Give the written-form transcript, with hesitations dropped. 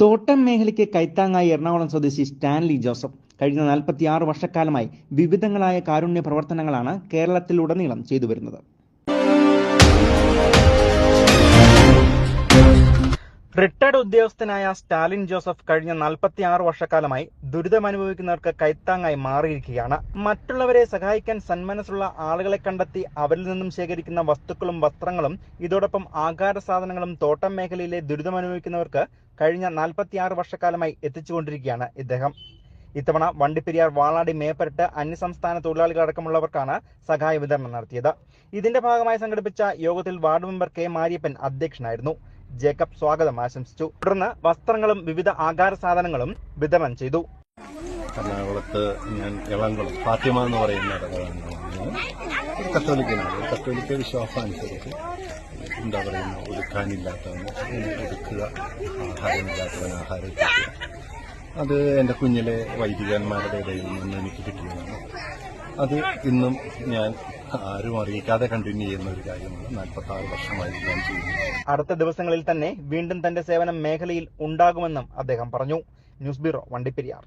തോട്ടം മേഖലയ്ക്ക് കൈത്താങ്ങായി എറണാകുളം സ്വദേശി സ്റ്റാൻലി ജോസഫ് കഴിഞ്ഞ 46 വർഷക്കാലമായി വിവിധങ്ങളായ കാരുണ്യ പ്രവർത്തനങ്ങളാണ് കേരളത്തിലുടനീളം ചെയ്തു വരുന്നത്. റിട്ടയർഡ് ഉദ്യോഗസ്ഥനായ സ്റ്റാലിൻ ജോസഫ് കഴിഞ്ഞ 46 വർഷക്കാലമായി ദുരിതമനുഭവിക്കുന്നവർക്ക് കൈത്താങ്ങായി മാറിയിരിക്കുകയാണ്. മറ്റുള്ളവരെ സഹായിക്കാൻ സന്മനസ്സുള്ള ആളുകളെ കണ്ടെത്തി അവരിൽ നിന്നും ശേഖരിക്കുന്ന വസ്തുക്കളും വസ്ത്രങ്ങളും ഇതോടൊപ്പം ആഹാര സാധനങ്ങളും തോട്ടം മേഖലയിലെ ദുരിതമനുഭവിക്കുന്നവർക്ക് കഴിഞ്ഞ 46 വർഷക്കാലമായി എത്തിച്ചുകൊണ്ടിരിക്കുകയാണ് ഇദ്ദേഹം. ഇത്തവണ വണ്ടിപ്പെരിയാർ, വാളാടി, മേപ്പരട്ട് അന്യസംസ്ഥാന തൊഴിലാളികളടക്കമുള്ളവർക്കാണ് സഹായ വിതരണം നടത്തിയത്. ഇതിന്റെ ഭാഗമായി സംഘടിപ്പിച്ച യോഗത്തിൽ വാർഡ് മെമ്പർ കെ മാരിയപ്പൻ അധ്യക്ഷനായിരുന്നു. ജേക്കബ് സ്വാഗതം ആശംസിച്ചു. തുടർന്ന് വസ്ത്രങ്ങളും വിവിധ ആഹാര സാധനങ്ങളും വിതരണം ചെയ്തു. എറണാകുളത്ത് ഞാൻ ഇളംകുളം ഫാത്തിമ എന്ന് പറയുന്ന കത്തോലിക്ക വിശ്വാസം അനുസരിച്ച് എന്താ പറയുന്ന ഒതുക്കാനില്ലാത്തവന് ഒതുക്കുക, ആഹാരമില്ലാത്തവന് ആഹാരം എത്തിക്കുക. അത് എൻ്റെ കുഞ്ഞിലെ വൈദികന്മാരുടെ ഇടയിൽ നിന്ന് എനിക്ക് കിട്ടിയതാണ്. അത് ഇന്നും ഞാൻ ആരും അറിയിക്കാതെ കണ്ടിന്യൂ ചെയ്യുന്ന ഒരു കാര്യമാണ്. 46 വർഷമായി ഞാൻ ചെയ്യുന്നത്. അടുത്ത ദിവസങ്ങളിൽ തന്നെ വീണ്ടും തന്റെ സേവനം മേഖലയിൽ ഉണ്ടാകുമെന്നും അദ്ദേഹം പറഞ്ഞു. News bureau, Vandiperiyar.